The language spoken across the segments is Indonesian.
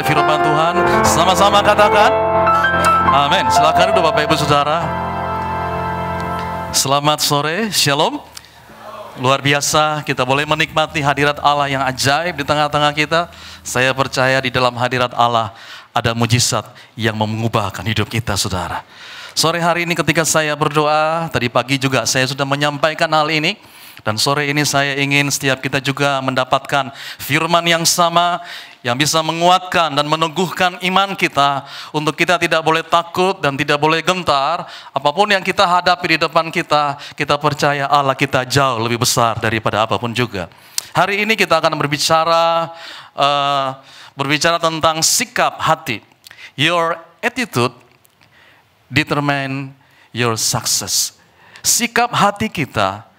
firman Tuhan. Sama-sama katakan amin. Silakan duduk Bapak Ibu Saudara. Selamat sore, shalom. Luar biasa, kita boleh menikmati hadirat Allah yang ajaib di tengah-tengah kita. Saya percaya di dalam hadirat Allah ada mujizat yang mengubahkan hidup kita, saudara. Sore hari ini ketika saya berdoa, tadi pagi juga saya sudah menyampaikan hal ini. Dan sore ini saya ingin setiap kita juga mendapatkan firman yang sama, yang bisa menguatkan dan meneguhkan iman kita, untuk kita tidak boleh takut dan tidak boleh gentar. Apapun yang kita hadapi di depan kita, kita percaya Allah kita jauh lebih besar daripada apapun juga. Hari ini kita akan berbicara tentang sikap hati. Your attitude determine your success. Sikap hati kita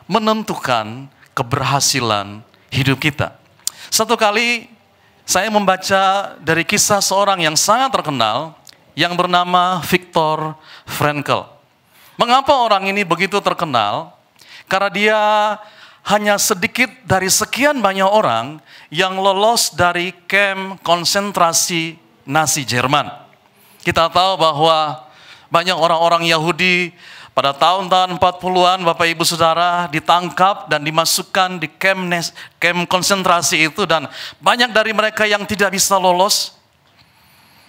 menentukan keberhasilan hidup kita. Satu kali saya membaca dari kisah seorang yang sangat terkenal yang bernama Viktor Frankl. Mengapa orang ini begitu terkenal? Karena dia hanya sedikit dari sekian banyak orang yang lolos dari kamp konsentrasi Nazi Jerman. Kita tahu bahwa banyak orang-orang Yahudi pada tahun-tahun 40-an, Bapak Ibu Saudara, ditangkap dan dimasukkan di kamp konsentrasi itu, dan banyak dari mereka yang tidak bisa lolos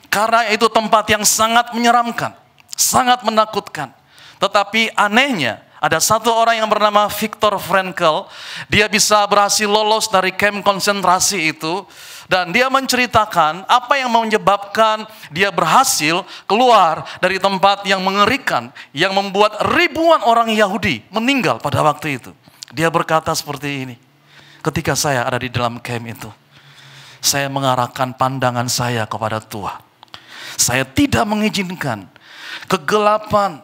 karena itu tempat yang sangat menyeramkan, sangat menakutkan. Tetapi anehnya, ada satu orang yang bernama Viktor Frankl, dia bisa berhasil lolos dari kamp konsentrasi itu. Dan dia menceritakan apa yang menyebabkan dia berhasil keluar dari tempat yang mengerikan, yang membuat ribuan orang Yahudi meninggal pada waktu itu. Dia berkata seperti ini, ketika saya ada di dalam camp itu, saya mengarahkan pandangan saya kepada Tuhan. Saya tidak mengizinkan kegelapan,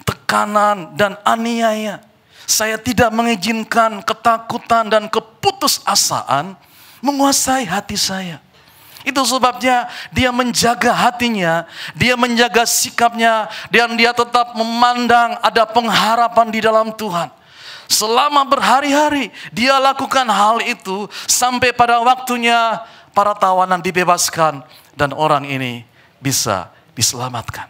tekanan, dan aniaya. Saya tidak mengizinkan ketakutan dan keputusasaan menguasai hati saya. Itu sebabnya dia menjaga hatinya, dia menjaga sikapnya, dan dia tetap memandang ada pengharapan di dalam Tuhan. Selama berhari-hari dia lakukan hal itu sampai pada waktunya para tawanan dibebaskan dan orang ini bisa diselamatkan.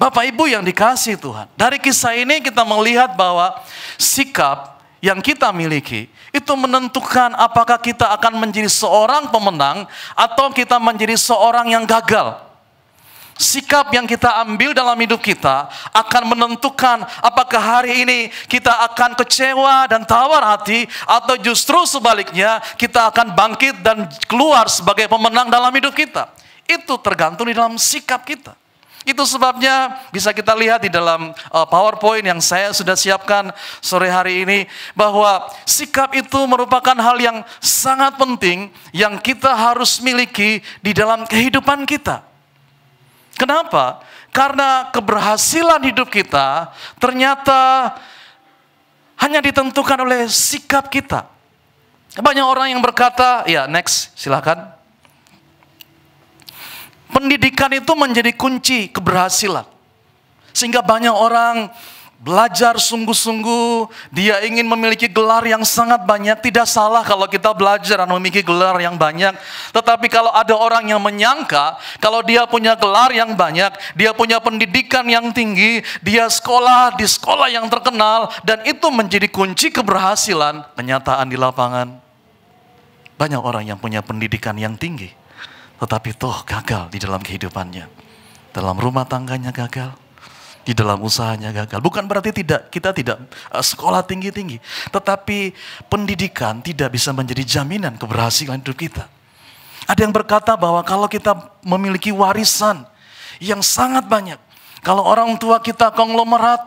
Bapak Ibu yang dikasihi Tuhan, dari kisah ini kita melihat bahwa sikap yang kita miliki itu menentukan apakah kita akan menjadi seorang pemenang atau kita menjadi seorang yang gagal. Sikap yang kita ambil dalam hidup kita akan menentukan apakah hari ini kita akan kecewa dan tawar hati, atau justru sebaliknya kita akan bangkit dan keluar sebagai pemenang dalam hidup kita. Itu tergantung di dalam sikap kita. Itu sebabnya bisa kita lihat di dalam PowerPoint yang saya sudah siapkan sore hari ini, bahwa sikap itu merupakan hal yang sangat penting yang kita harus miliki di dalam kehidupan kita. Kenapa? Karena keberhasilan hidup kita ternyata hanya ditentukan oleh sikap kita. Banyak orang yang berkata, ya next silakan. Pendidikan itu menjadi kunci keberhasilan. Sehingga banyak orang belajar sungguh-sungguh, dia ingin memiliki gelar yang sangat banyak. Tidak salah kalau kita belajar dan memiliki gelar yang banyak. Tetapi kalau ada orang yang menyangka, kalau dia punya gelar yang banyak, dia punya pendidikan yang tinggi, dia sekolah di sekolah yang terkenal, dan itu menjadi kunci keberhasilan, kenyataan di lapangan, banyak orang yang punya pendidikan yang tinggi, tetapi toh gagal di dalam kehidupannya. Dalam rumah tangganya gagal, di dalam usahanya gagal. Bukan berarti kita tidak sekolah tinggi-tinggi, tetapi pendidikan tidak bisa menjadi jaminan keberhasilan hidup kita. Ada yang berkata bahwa kalau kita memiliki warisan yang sangat banyak, kalau orang tua kita konglomerat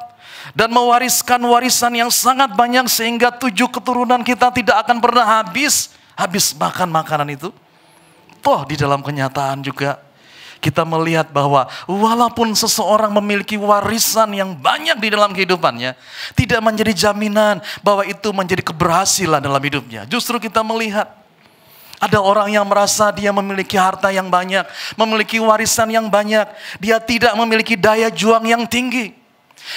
dan mewariskan warisan yang sangat banyak sehingga 7 keturunan kita tidak akan pernah habis makan makanan itu, toh di dalam kenyataan juga kita melihat bahwa walaupun seseorang memiliki warisan yang banyak di dalam kehidupannya, tidak menjadi jaminan bahwa itu menjadi keberhasilan dalam hidupnya. Justru kita melihat ada orang yang merasa dia memiliki harta yang banyak, memiliki warisan yang banyak, dia tidak memiliki daya juang yang tinggi.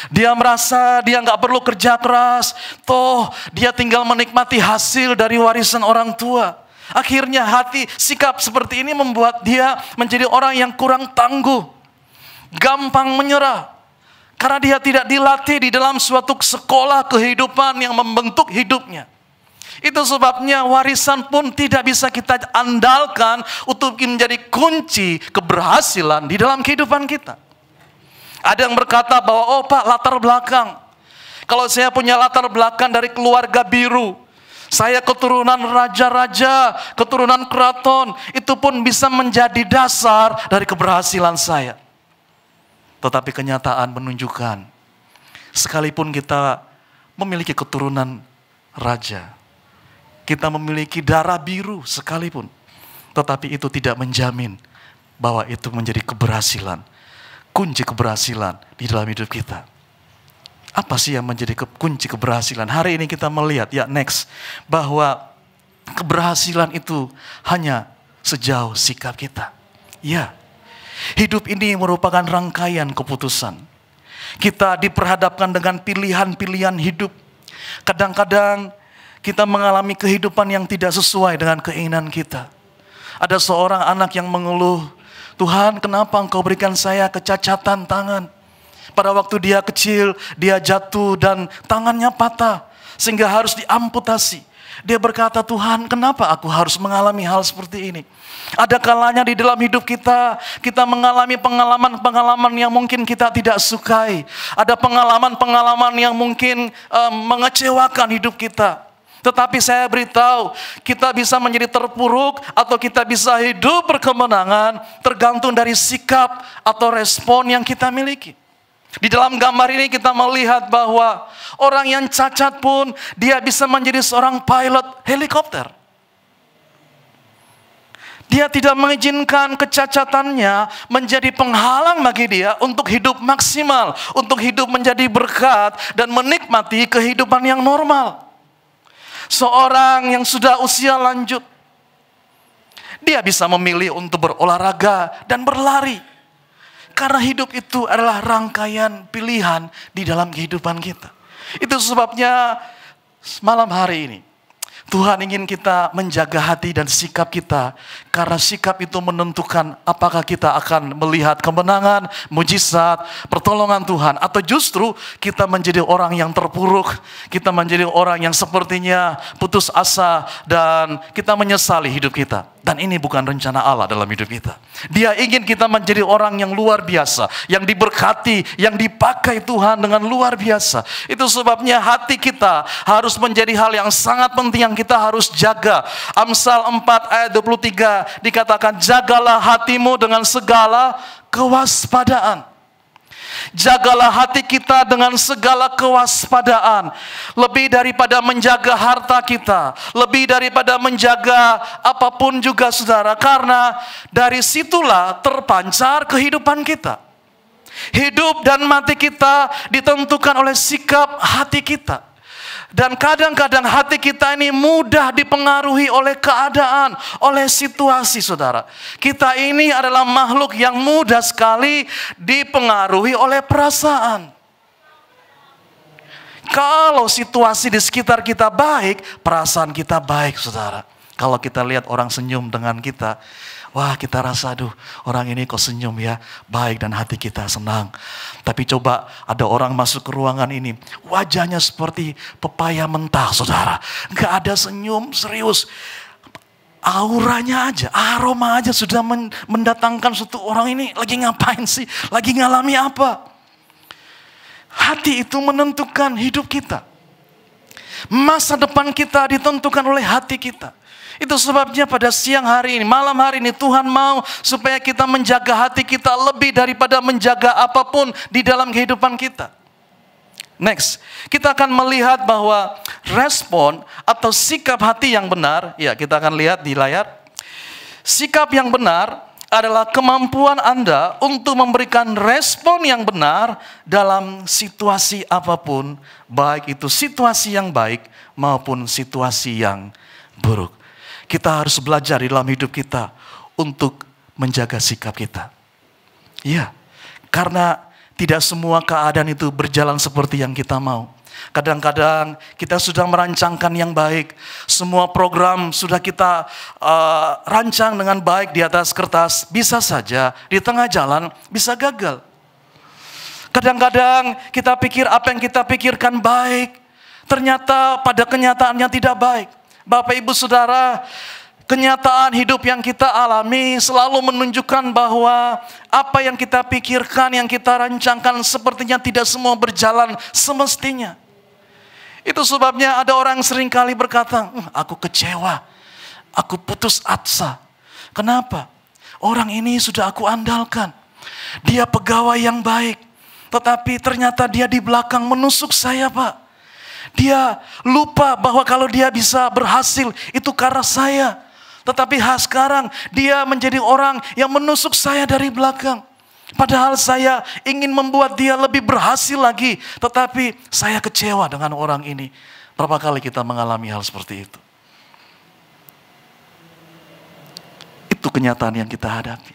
Dia merasa dia nggak perlu kerja keras, toh dia tinggal menikmati hasil dari warisan orang tua. Akhirnya sikap seperti ini membuat dia menjadi orang yang kurang tangguh, gampang menyerah. Karena dia tidak dilatih di dalam suatu sekolah kehidupan yang membentuk hidupnya. Itu sebabnya warisan pun tidak bisa kita andalkan untuk menjadi kunci keberhasilan di dalam kehidupan kita. Ada yang berkata bahwa, oh Pak, latar belakang. Kalau saya punya latar belakang dari keluarga biru, saya keturunan raja-raja, keturunan keraton, itu pun bisa menjadi dasar dari keberhasilan saya. Tetapi kenyataan menunjukkan, sekalipun kita memiliki keturunan raja, kita memiliki darah biru sekalipun, tetapi itu tidak menjamin bahwa itu menjadi keberhasilan, kunci keberhasilan di dalam hidup kita. Apa sih yang menjadi kunci keberhasilan? Hari ini kita melihat, next, bahwa keberhasilan itu hanya sejauh sikap kita. Hidup ini merupakan rangkaian keputusan. Kita diperhadapkan dengan pilihan-pilihan hidup. Kadang-kadang kita mengalami kehidupan yang tidak sesuai dengan keinginan kita. Ada seorang anak yang mengeluh, Tuhan, kenapa Engkau berikan saya kecacatan tangan? Pada waktu dia kecil, dia jatuh dan tangannya patah, sehingga harus diamputasi. Dia berkata, Tuhan, kenapa aku harus mengalami hal seperti ini? Ada kalanya di dalam hidup kita mengalami pengalaman-pengalaman yang mungkin kita tidak sukai. Ada pengalaman-pengalaman yang mungkin mengecewakan hidup kita. Tetapi saya beritahu, kita bisa menjadi terpuruk atau kita bisa hidup berkemenangan tergantung dari sikap atau respon yang kita miliki. Di dalam gambar ini kita melihat bahwa orang yang cacat pun dia bisa menjadi seorang pilot helikopter. Dia tidak mengizinkan kecacatannya menjadi penghalang bagi dia untuk hidup maksimal, untuk hidup menjadi berkat dan menikmati kehidupan yang normal. Seorang yang sudah usia lanjut, dia bisa memilih untuk berolahraga dan berlari. Karena hidup itu adalah rangkaian pilihan di dalam kehidupan kita. Itu sebabnya malam hari ini Tuhan ingin kita menjaga hati dan sikap kita. Karena sikap itu menentukan apakah kita akan melihat kemenangan, mujizat, pertolongan Tuhan. Atau justru kita menjadi orang yang terpuruk. Kita menjadi orang yang sepertinya putus asa dan kita menyesali hidup kita. Dan ini bukan rencana Allah dalam hidup kita. Dia ingin kita menjadi orang yang luar biasa, yang diberkati, yang dipakai Tuhan dengan luar biasa. Itu sebabnya hati kita harus menjadi hal yang sangat penting yang kita harus jaga. Amsal 4 ayat 23 dikatakan, jagalah hatimu dengan segala kewaspadaan. Jagalah hati kita dengan segala kewaspadaan. Lebih daripada menjaga harta kita, lebih daripada menjaga apapun juga saudara. Karena dari situlah terpancar kehidupan kita. Hidup dan mati kita ditentukan oleh sikap hati kita. Dan kadang-kadang hati kita ini mudah dipengaruhi oleh keadaan, oleh situasi saudara. Kita ini adalah makhluk yang mudah sekali dipengaruhi oleh perasaan. Kalau situasi di sekitar kita baik, perasaan kita baik saudara. Kalau kita lihat orang senyum dengan kita, wah kita rasa aduh orang ini kok senyum ya, baik dan hati kita senang. Tapi coba ada orang masuk ke ruangan ini, wajahnya seperti pepaya mentah saudara. Gak ada senyum, serius. Auranya aja, aroma aja sudah mendatangkan suatu orang ini lagi ngapain sih, lagi ngalami apa. Hati itu menentukan hidup kita. Masa depan kita ditentukan oleh hati kita. Itu sebabnya pada siang hari ini, malam hari ini Tuhan mau supaya kita menjaga hati kita lebih daripada menjaga apapun di dalam kehidupan kita. Next, kita akan melihat bahwa respon atau sikap hati yang benar, ya kita akan lihat di layar. Sikap yang benar adalah kemampuan Anda untuk memberikan respon yang benar dalam situasi apapun, baik itu situasi yang baik maupun situasi yang buruk. Kita harus belajar di dalam hidup kita untuk menjaga sikap kita. Ya, karena tidak semua keadaan itu berjalan seperti yang kita mau. Kadang-kadang kita sudah merancangkan yang baik. Semua program sudah kita rancang dengan baik di atas kertas. Bisa saja di tengah jalan bisa gagal. Kadang-kadang kita pikir apa yang kita pikirkan baik. Ternyata pada kenyataannya tidak baik. Bapak, Ibu, Saudara, kenyataan hidup yang kita alami selalu menunjukkan bahwa apa yang kita pikirkan, yang kita rancangkan sepertinya tidak semua berjalan semestinya. Itu sebabnya ada orang seringkali berkata, aku kecewa, aku putus asa. Kenapa? Orang ini sudah aku andalkan. Dia pegawai yang baik, tetapi ternyata dia di belakang menusuk saya, Pak. Dia lupa bahwa kalau dia bisa berhasil itu karena saya. Tetapi sekarang dia menjadi orang yang menusuk saya dari belakang. Padahal saya ingin membuat dia lebih berhasil lagi. Tetapi saya kecewa dengan orang ini. Berapa kali kita mengalami hal seperti itu? Itu kenyataan yang kita hadapi.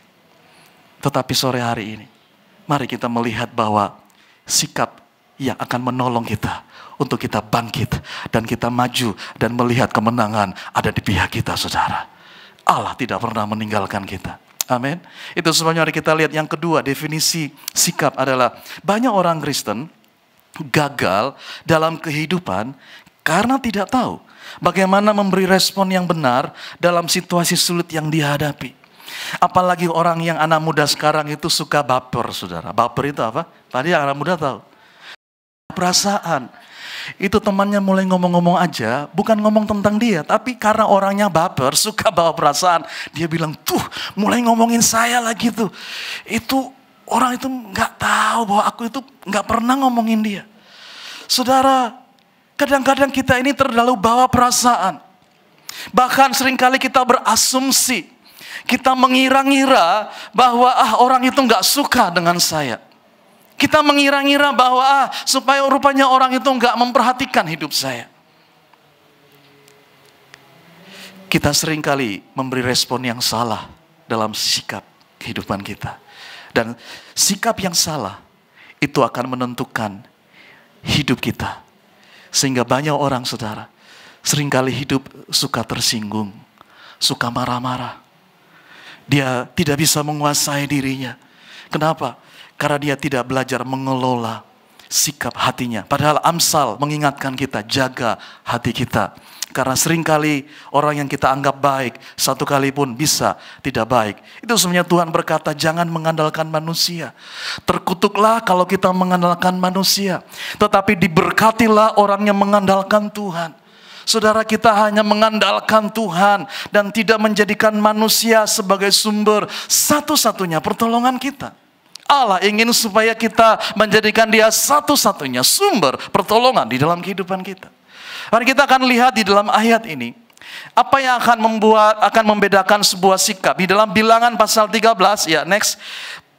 Tetapi sore hari ini, mari kita melihat bahwa sikap yang akan menolong kita untuk kita bangkit dan kita maju dan melihat kemenangan ada di pihak kita, saudara. Allah tidak pernah meninggalkan kita. Amin. Itu sebabnya mari kita lihat yang kedua, definisi sikap adalah banyak orang Kristen gagal dalam kehidupan karena tidak tahu bagaimana memberi respon yang benar dalam situasi sulit yang dihadapi. Apalagi orang yang anak muda sekarang itu suka baper, saudara. Baper itu apa? Tadi yang anak muda tahu. Perasaan. Itu temannya mulai ngomong-ngomong aja, bukan ngomong tentang dia, tapi karena orangnya baper, suka bawa perasaan. Dia bilang, tuh mulai ngomongin saya lagi tuh. Itu orang itu gak tahu bahwa aku itu gak pernah ngomongin dia. Saudara, kadang-kadang kita ini terlalu bawa perasaan. Bahkan seringkali kita berasumsi. Kita mengira-ngira bahwa orang itu gak suka dengan saya. Kita mengira-ngira bahwa supaya rupanya orang itu enggak memperhatikan hidup saya. Kita seringkali memberi respon yang salah dalam sikap kehidupan kita. Dan sikap yang salah itu akan menentukan hidup kita. Sehingga banyak orang, saudara, seringkali hidup suka tersinggung, suka marah-marah. Dia tidak bisa menguasai dirinya. Kenapa? Karena dia tidak belajar mengelola sikap hatinya. Padahal Amsal mengingatkan kita, jaga hati kita. Karena seringkali orang yang kita anggap baik, satu kali pun bisa tidak baik. Itu sebenarnya Tuhan berkata, jangan mengandalkan manusia. Terkutuklah kalau kita mengandalkan manusia. Tetapi diberkatilah orang yang mengandalkan Tuhan. Saudara, kita hanya mengandalkan Tuhan dan tidak menjadikan manusia sebagai sumber satu-satunya pertolongan kita. Allah ingin supaya kita menjadikan dia satu-satunya sumber pertolongan di dalam kehidupan kita. Mari kita akan lihat di dalam ayat ini, apa yang akan membedakan sebuah sikap. Di dalam Bilangan pasal 13, ya next.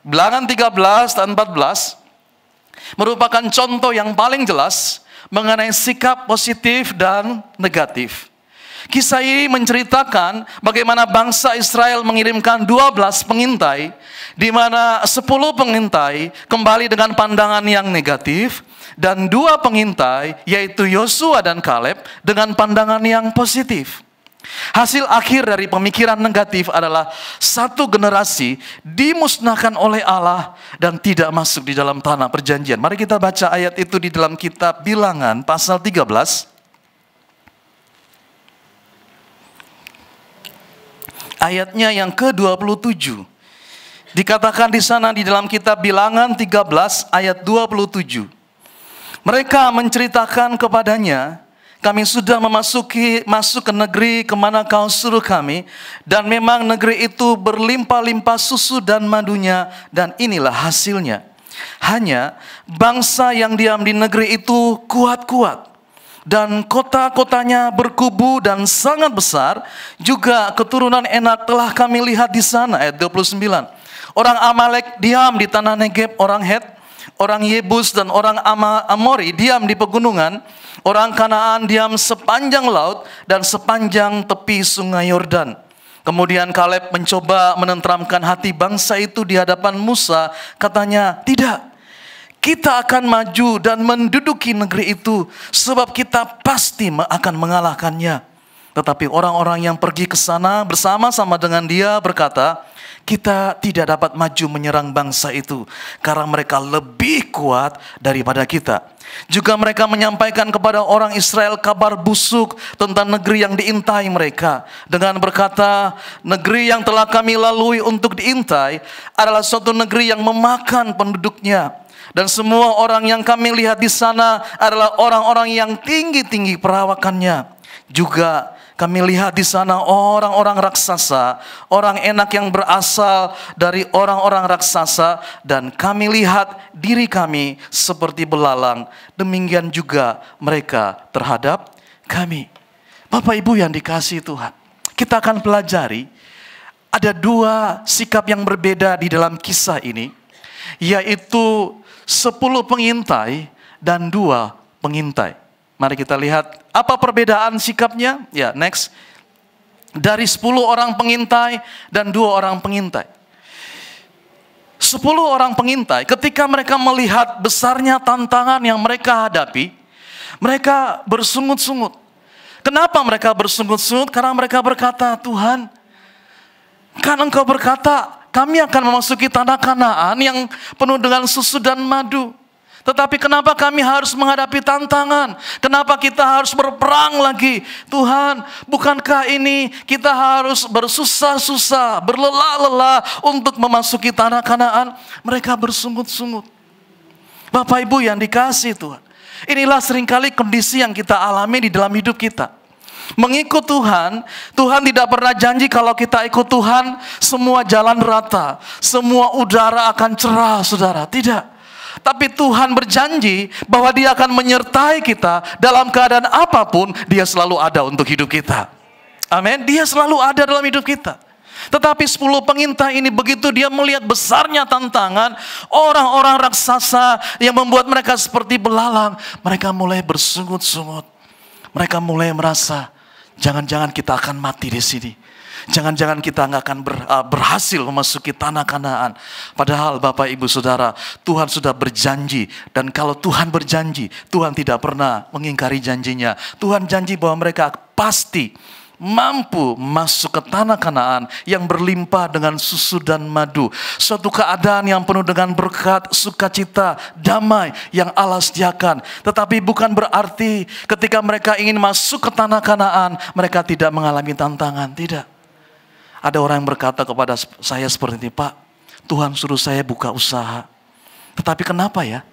Bilangan 13 dan 14 merupakan contoh yang paling jelas mengenai sikap positif dan negatif. Kisah ini menceritakan bagaimana bangsa Israel mengirimkan 12 pengintai, di mana 10 pengintai kembali dengan pandangan yang negatif, dan 2 pengintai, yaitu Yosua dan Kaleb, dengan pandangan yang positif. Hasil akhir dari pemikiran negatif adalah satu generasi dimusnahkan oleh Allah dan tidak masuk di dalam tanah perjanjian. Mari kita baca ayat itu di dalam kitab Bilangan pasal 13. Ayatnya yang ke-27. Dikatakan di sana di dalam kitab Bilangan 13 ayat 27. Mereka menceritakan kepadanya, kami sudah masuk ke negeri kemana kau suruh kami, dan memang negeri itu berlimpah-limpah susu dan madunya, dan inilah hasilnya. Hanya bangsa yang diam di negeri itu kuat-kuat, dan kota-kotanya berkubu dan sangat besar, juga keturunan Enak telah kami lihat di sana. Ayat 29. Orang Amalek diam di tanah Negeb, orang Het, orang Yebus dan orang Amori diam di pegunungan, orang Kanaan diam sepanjang laut dan sepanjang tepi sungai Yordan. Kemudian Kaleb mencoba menenteramkan hati bangsa itu di hadapan Musa, katanya, tidak, kita akan maju dan menduduki negeri itu, sebab kita pasti akan mengalahkannya. Tetapi orang-orang yang pergi ke sana bersama-sama dengan dia berkata, kita tidak dapat maju menyerang bangsa itu, karena mereka lebih kuat daripada kita. Juga mereka menyampaikan kepada orang Israel kabar busuk tentang negeri yang diintai mereka, dengan berkata, negeri yang telah kami lalui untuk diintai adalah suatu negeri yang memakan penduduknya. Dan semua orang yang kami lihat di sana adalah orang-orang yang tinggi-tinggi perawakannya. Juga kami lihat di sana orang-orang raksasa, orang enak yang berasal dari orang-orang raksasa, dan kami lihat diri kami seperti belalang. Demikian juga mereka terhadap kami. Bapak Ibu yang dikasihi Tuhan, kita akan pelajari ada dua sikap yang berbeda di dalam kisah ini, yaitu 10 pengintai dan 2 pengintai. Mari kita lihat apa perbedaan sikapnya. Ya, next. Dari 10 orang pengintai dan 2 orang pengintai. 10 orang pengintai ketika mereka melihat besarnya tantangan yang mereka hadapi, mereka bersungut-sungut. Kenapa mereka bersungut-sungut? Karena mereka berkata, Tuhan, kan Engkau berkata kami akan memasuki tanah Kanaan yang penuh dengan susu dan madu. Tetapi kenapa kami harus menghadapi tantangan? Kenapa kita harus berperang lagi? Tuhan, bukankah ini kita harus bersusah-susah, berlelah-lelah untuk memasuki tanah Kanaan? Mereka bersungut-sungut. Bapak Ibu yang dikasihi Tuhan, inilah seringkali kondisi yang kita alami di dalam hidup kita. Mengikut Tuhan, Tuhan tidak pernah janji kalau kita ikut Tuhan semua jalan rata, semua udara akan cerah, saudara. Tidak. Tapi Tuhan berjanji bahwa Dia akan menyertai kita dalam keadaan apapun. Dia selalu ada untuk hidup kita. Amin. Dia selalu ada dalam hidup kita. Tetapi 10 pengintai ini begitu dia melihat besarnya tantangan, orang-orang raksasa yang membuat mereka seperti belalang, mereka mulai bersungut-sungut. Mereka mulai merasa, jangan-jangan kita akan mati di sini. Jangan-jangan kita nggak akan berhasil memasuki tanah Kanaan. Padahal Bapak Ibu Saudara, Tuhan sudah berjanji. Dan kalau Tuhan berjanji, Tuhan tidak pernah mengingkari janjinya. Tuhan janji bahwa mereka pasti mampu masuk ke tanah Kanaan yang berlimpah dengan susu dan madu. Suatu keadaan yang penuh dengan berkat, sukacita, damai yang Allah sediakan. Tetapi bukan berarti ketika mereka ingin masuk ke tanah Kanaan, mereka tidak mengalami tantangan. Tidak. Ada orang yang berkata kepada saya seperti ini, Pak, Tuhan suruh saya buka usaha. Tetapi kenapa ya?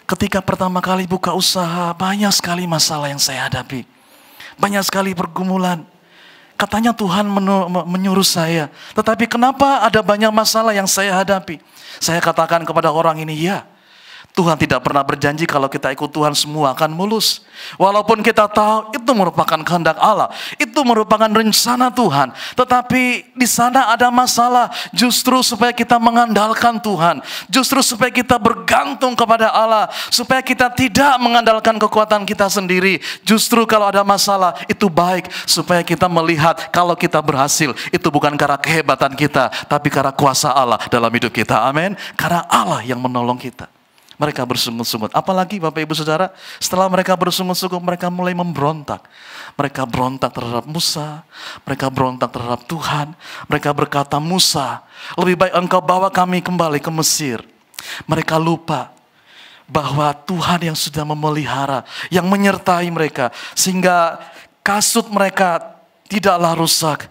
Ketika pertama kali buka usaha, banyak sekali masalah yang saya hadapi. Banyak sekali pergumulan. Katanya Tuhan menyuruh saya. Tetapi kenapa ada banyak masalah yang saya hadapi? Saya katakan kepada orang ini, ya, Tuhan tidak pernah berjanji kalau kita ikut Tuhan semua akan mulus. Walaupun kita tahu itu merupakan kehendak Allah, itu merupakan rencana Tuhan. Tetapi di sana ada masalah justru supaya kita mengandalkan Tuhan. Justru supaya kita bergantung kepada Allah. Supaya kita tidak mengandalkan kekuatan kita sendiri. Justru kalau ada masalah itu baik supaya kita melihat kalau kita berhasil. Itu bukan karena kehebatan kita, tapi karena kuasa Allah dalam hidup kita. Amin. Karena Allah yang menolong kita. Mereka bersungut-sungut. Apalagi Bapak Ibu Saudara, setelah mereka bersungut-sungut, mereka mulai memberontak. Mereka berontak terhadap Musa. Mereka berontak terhadap Tuhan. Mereka berkata, Musa, lebih baik engkau bawa kami kembali ke Mesir. Mereka lupa bahwa Tuhan yang sudah memelihara, yang menyertai mereka, sehingga kasut mereka tidaklah rusak.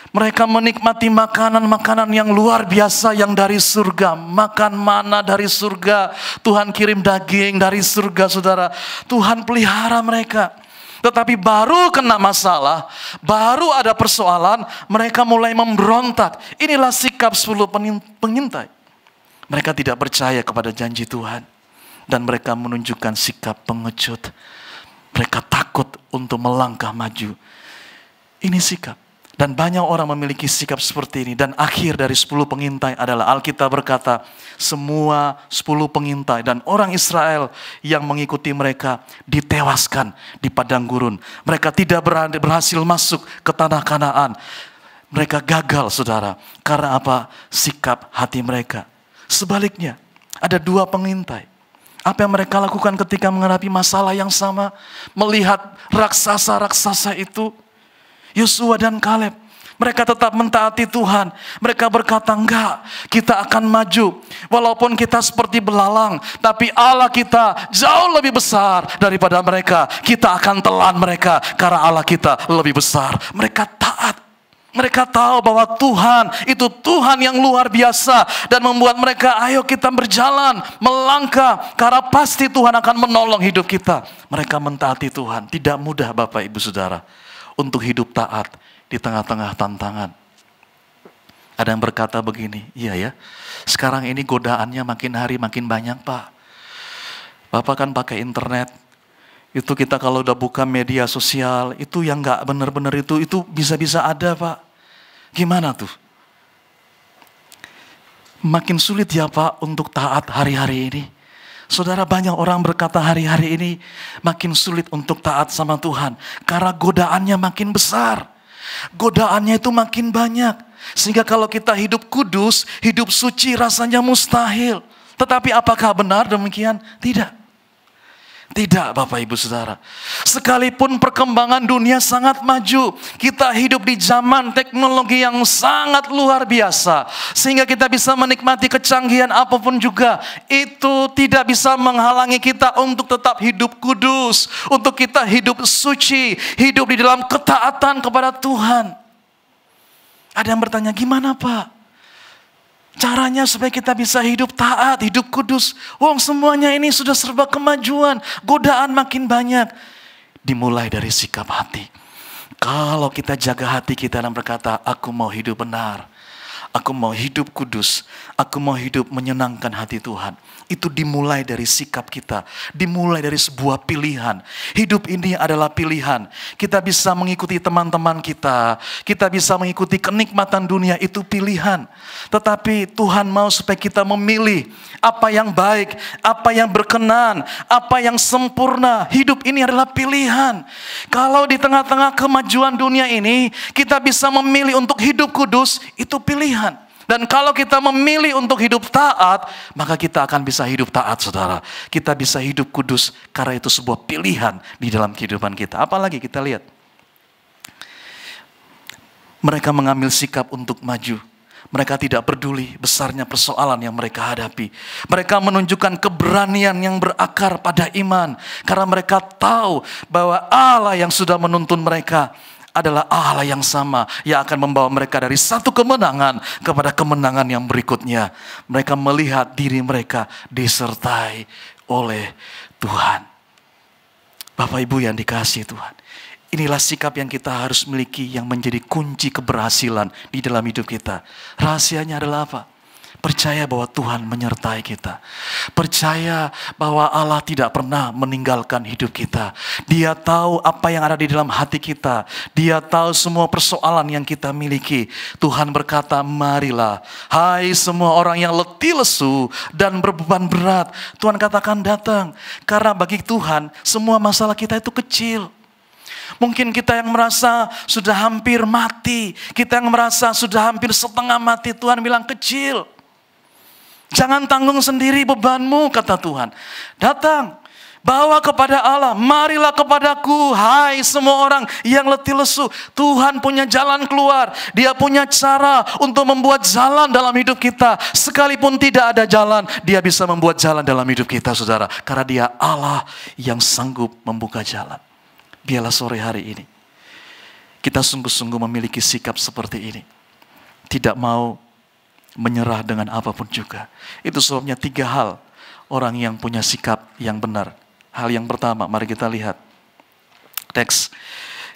Mereka menikmati makanan-makanan yang luar biasa yang dari surga. Makan mana dari surga. Tuhan kirim daging dari surga, saudara. Tuhan pelihara mereka. Tetapi baru kena masalah, baru ada persoalan, mereka mulai memberontak. Inilah sikap 10 pengintai. Mereka tidak percaya kepada janji Tuhan. Dan mereka menunjukkan sikap pengecut. Mereka takut untuk melangkah maju. Ini sikap. Dan banyak orang memiliki sikap seperti ini. Dan akhir dari 10 pengintai adalah Alkitab berkata, semua 10 pengintai dan orang Israel yang mengikuti mereka ditewaskan di padang gurun. Mereka tidak berhasil masuk ke tanah Kanaan. Mereka gagal, saudara. Karena apa? Sikap hati mereka. Sebaliknya, ada 2 pengintai. Apa yang mereka lakukan ketika menghadapi masalah yang sama? Melihat raksasa-raksasa itu, Yosua dan Kaleb, mereka tetap mentaati Tuhan. Mereka berkata, enggak, kita akan maju. Walaupun kita seperti belalang, tapi Allah kita jauh lebih besar daripada mereka. Kita akan telan mereka karena Allah kita lebih besar. Mereka taat. Mereka tahu bahwa Tuhan itu Tuhan yang luar biasa. Dan membuat mereka, ayo kita berjalan, melangkah. Karena pasti Tuhan akan menolong hidup kita. Mereka mentaati Tuhan. Tidak mudah Bapak Ibu Saudara untuk hidup taat di tengah-tengah tantangan. Ada yang berkata begini, iya ya, sekarang ini godaannya makin hari makin banyak Pak. Bapak kan pakai internet. Itu kita kalau udah buka media sosial, itu yang gak benar-benar itu bisa-bisa ada Pak. Gimana tuh? Makin sulit ya Pak untuk taat hari-hari ini. Saudara, banyak orang berkata hari-hari ini makin sulit untuk taat sama Tuhan. Karena godaannya makin besar. Godaannya itu makin banyak. Sehingga kalau kita hidup kudus, hidup suci rasanya mustahil. Tetapi apakah benar demikian? Tidak. Tidak Bapak Ibu Saudara. Sekalipun perkembangan dunia sangat maju, kita hidup di zaman teknologi yang sangat luar biasa. Sehingga kita bisa menikmati kecanggihan apapun juga. Itu tidak bisa menghalangi kita untuk tetap hidup kudus. Untuk kita hidup suci, hidup di dalam ketaatan kepada Tuhan. Ada yang bertanya, gimana Pak? Caranya supaya kita bisa hidup taat, hidup kudus. Wong semuanya ini sudah serba kemajuan. Godaan makin banyak. Dimulai dari sikap hati. Kalau kita jaga hati kita dan berkata, aku mau hidup benar. Aku mau hidup kudus. Aku mau hidup menyenangkan hati Tuhan. Itu dimulai dari sikap kita. Dimulai dari sebuah pilihan. Hidup ini adalah pilihan. Kita bisa mengikuti teman-teman kita. Kita bisa mengikuti kenikmatan dunia, itu pilihan. Tetapi Tuhan mau supaya kita memilih apa yang baik, apa yang berkenan, apa yang sempurna. Hidup ini adalah pilihan. Kalau di tengah-tengah kemajuan dunia ini, kita bisa memilih untuk hidup kudus, itu pilihan. Dan kalau kita memilih untuk hidup taat, maka kita akan bisa hidup taat saudara. Kita bisa hidup kudus karena itu sebuah pilihan di dalam kehidupan kita. Apalagi kita lihat. Mereka mengambil sikap untuk maju. Mereka tidak peduli besarnya persoalan yang mereka hadapi. Mereka menunjukkan keberanian yang berakar pada iman. Karena mereka tahu bahwa Allah yang sudah menuntun mereka adalah Allah yang sama yang akan membawa mereka dari satu kemenangan kepada kemenangan yang berikutnya. Mereka melihat diri mereka disertai oleh Tuhan. Bapak Ibu yang dikasihi Tuhan, inilah sikap yang kita harus miliki yang menjadi kunci keberhasilan di dalam hidup kita. Rahasianya adalah apa? Percaya bahwa Tuhan menyertai kita. Percaya bahwa Allah tidak pernah meninggalkan hidup kita. Dia tahu apa yang ada di dalam hati kita. Dia tahu semua persoalan yang kita miliki. Tuhan berkata, marilah hai semua orang yang letih lesu dan berbeban berat. Tuhan katakan datang. Karena bagi Tuhan semua masalah kita itu kecil. Mungkin kita yang merasa sudah hampir mati. Kita yang merasa sudah hampir setengah mati. Tuhan bilang kecil. Jangan tanggung sendiri bebanmu, kata Tuhan. Datang, bawa kepada Allah. Marilah kepadaku, hai semua orang yang letih lesu. Tuhan punya jalan keluar. Dia punya cara untuk membuat jalan dalam hidup kita. Sekalipun tidak ada jalan, Dia bisa membuat jalan dalam hidup kita, saudara. Karena Dia Allah yang sanggup membuka jalan. Biarlah sore hari ini kita sungguh-sungguh memiliki sikap seperti ini. Tidak mau menyerah dengan apapun juga. Itu sebabnya 3 hal orang yang punya sikap yang benar. Hal yang pertama, mari kita lihat teks.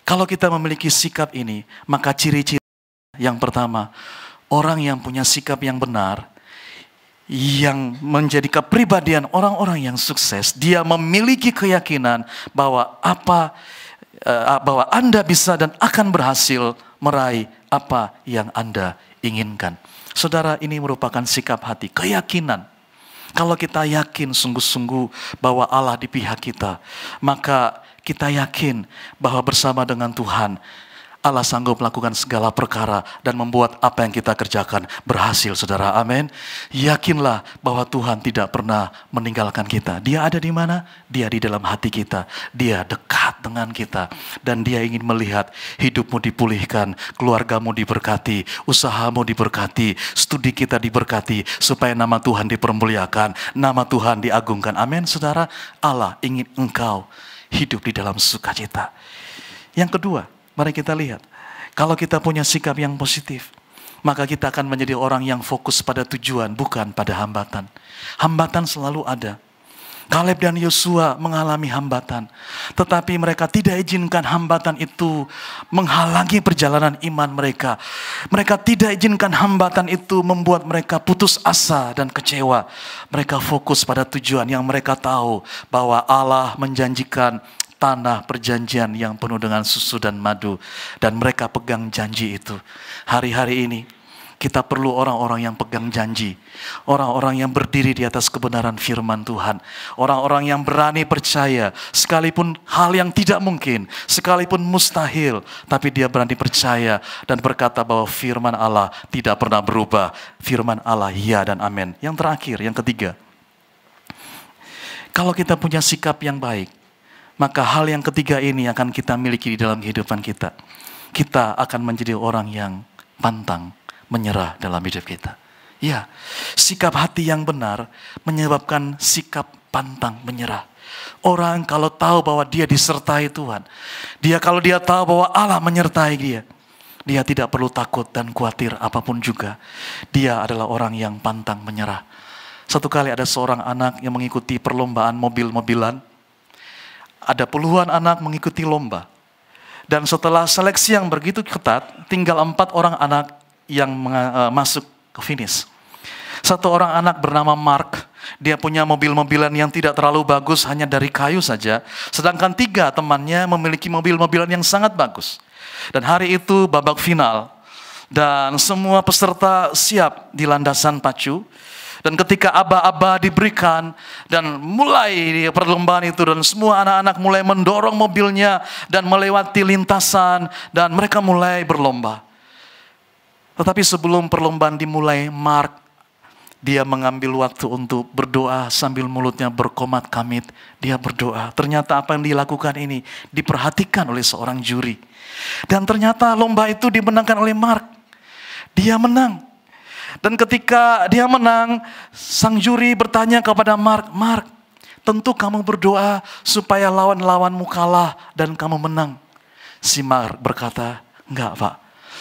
Kalau kita memiliki sikap ini, maka ciri-ciri yang pertama, orang yang punya sikap yang benar, yang menjadi kepribadian orang-orang yang sukses, dia memiliki keyakinan bahwa bahwa Anda bisa dan akan berhasil meraih apa yang Anda inginkan. Saudara, ini merupakan sikap hati, keyakinan. Kalau kita yakin sungguh-sungguh bahwa Allah di pihak kita, maka kita yakin bahwa bersama dengan Tuhan Allah sanggup melakukan segala perkara dan membuat apa yang kita kerjakan berhasil, saudara. Amin. Yakinlah bahwa Tuhan tidak pernah meninggalkan kita. Dia ada di mana? Dia di dalam hati kita. Dia dekat dengan kita. Dan Dia ingin melihat hidupmu dipulihkan, keluargamu diberkati, usahamu diberkati, studi kita diberkati, supaya nama Tuhan dipermuliakan, nama Tuhan diagungkan. Amin, saudara. Allah ingin engkau hidup di dalam sukacita. Yang kedua, mari kita lihat, kalau kita punya sikap yang positif, maka kita akan menjadi orang yang fokus pada tujuan, bukan pada hambatan. Hambatan selalu ada. Kaleb dan Yosua mengalami hambatan, tetapi mereka tidak izinkan hambatan itu menghalangi perjalanan iman mereka. Mereka tidak izinkan hambatan itu membuat mereka putus asa dan kecewa. Mereka fokus pada tujuan yang mereka tahu bahwa Allah menjanjikan tanah perjanjian yang penuh dengan susu dan madu. Dan mereka pegang janji itu. Hari-hari ini kita perlu orang-orang yang pegang janji. Orang-orang yang berdiri di atas kebenaran firman Tuhan. Orang-orang yang berani percaya. Sekalipun hal yang tidak mungkin. Sekalipun mustahil. Tapi dia berani percaya dan berkata bahwa firman Allah tidak pernah berubah. Firman Allah ya dan amin. Yang terakhir, yang ketiga. Kalau kita punya sikap yang baik, maka hal yang ketiga ini akan kita miliki di dalam kehidupan kita. Kita akan menjadi orang yang pantang menyerah dalam hidup kita. Ya, sikap hati yang benar menyebabkan sikap pantang menyerah. Orang kalau tahu bahwa dia disertai Tuhan, kalau dia tahu bahwa Allah menyertai dia tidak perlu takut dan khawatir apapun juga. Dia adalah orang yang pantang menyerah. Satu kali ada seorang anak yang mengikuti perlombaan mobil-mobilan. Ada puluhan anak mengikuti lomba. Dan setelah seleksi yang begitu ketat, tinggal 4 orang anak yang masuk ke finish. Satu orang anak bernama Mark, dia punya mobil-mobilan yang tidak terlalu bagus, hanya dari kayu saja. Sedangkan 3 temannya memiliki mobil-mobilan yang sangat bagus. Dan hari itu babak final, dan semua peserta siap di landasan pacu. Dan ketika aba-aba diberikan dan mulai perlombaan itu, dan semua anak-anak mulai mendorong mobilnya dan melewati lintasan dan mereka mulai berlomba. Tetapi sebelum perlombaan dimulai, Mark dia mengambil waktu untuk berdoa sambil mulutnya berkomat kamit. Dia berdoa. Ternyata apa yang dilakukan ini diperhatikan oleh seorang juri. Dan ternyata lomba itu dimenangkan oleh Mark. Dia menang. Dan ketika dia menang, sang juri bertanya kepada Mark, "Mark, tentu kamu berdoa supaya lawan-lawanmu kalah dan kamu menang." Si Mark berkata, "Enggak, Pak.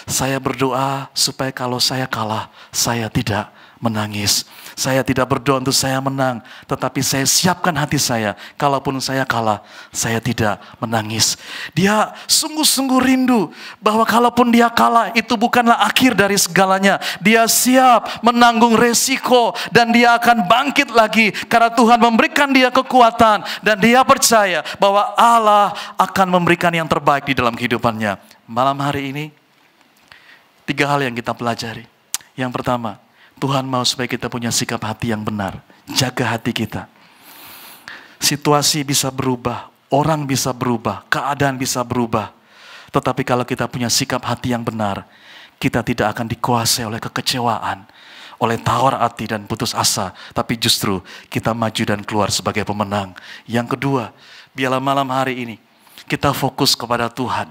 Saya berdoa supaya kalau saya kalah, saya tidak menangis. Saya tidak berdoa untuk saya menang, tetapi saya siapkan hati saya. Kalaupun saya kalah, saya tidak menangis." Dia sungguh-sungguh rindu bahwa kalaupun dia kalah, itu bukanlah akhir dari segalanya. Dia siap menanggung resiko dan dia akan bangkit lagi karena Tuhan memberikan dia kekuatan dan dia percaya bahwa Allah akan memberikan yang terbaik di dalam kehidupannya. Malam hari ini, 3 hal yang kita pelajari. Yang pertama, Tuhan mau supaya kita punya sikap hati yang benar. Jaga hati kita. Situasi bisa berubah, orang bisa berubah, keadaan bisa berubah. Tetapi kalau kita punya sikap hati yang benar, kita tidak akan dikuasai oleh kekecewaan, oleh tawar hati dan putus asa. Tapi justru kita maju dan keluar sebagai pemenang. Yang kedua, biarlah malam hari ini kita fokus kepada Tuhan.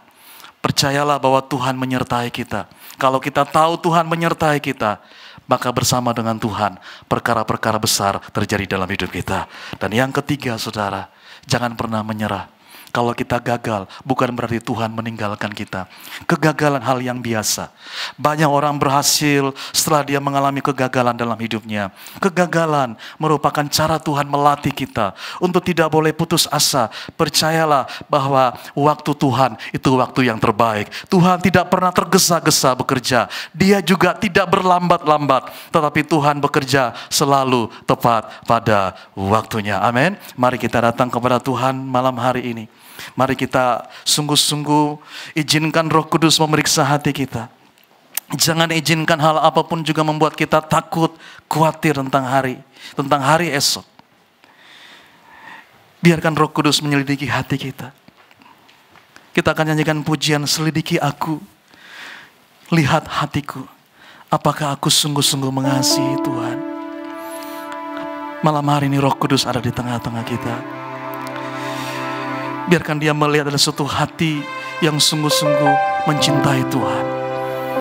Percayalah bahwa Tuhan menyertai kita. Kalau kita tahu Tuhan menyertai kita, maka bersama dengan Tuhan, perkara-perkara besar terjadi dalam hidup kita. Dan yang ketiga, saudara, jangan pernah menyerah. Kalau kita gagal, bukan berarti Tuhan meninggalkan kita. Kegagalan hal yang biasa. Banyak orang berhasil setelah dia mengalami kegagalan dalam hidupnya. Kegagalan merupakan cara Tuhan melatih kita untuk tidak boleh putus asa. Percayalah bahwa waktu Tuhan itu waktu yang terbaik. Tuhan tidak pernah tergesa-gesa bekerja. Dia juga tidak berlambat-lambat. Tetapi Tuhan bekerja selalu tepat pada waktunya. Amin. Mari kita datang kepada Tuhan malam hari ini. Mari kita sungguh-sungguh izinkan Roh Kudus memeriksa hati kita. Jangan izinkan hal apapun juga membuat kita takut, khawatir tentang hari esok. Biarkan Roh Kudus menyelidiki hati kita. Kita akan nyanyikan pujian selidiki aku. Lihat hatiku. Apakah aku sungguh-sungguh mengasihi Tuhan? Malam hari ini Roh Kudus ada di tengah-tengah kita. Biarkan dia melihat ada suatu hati yang sungguh-sungguh mencintai Tuhan.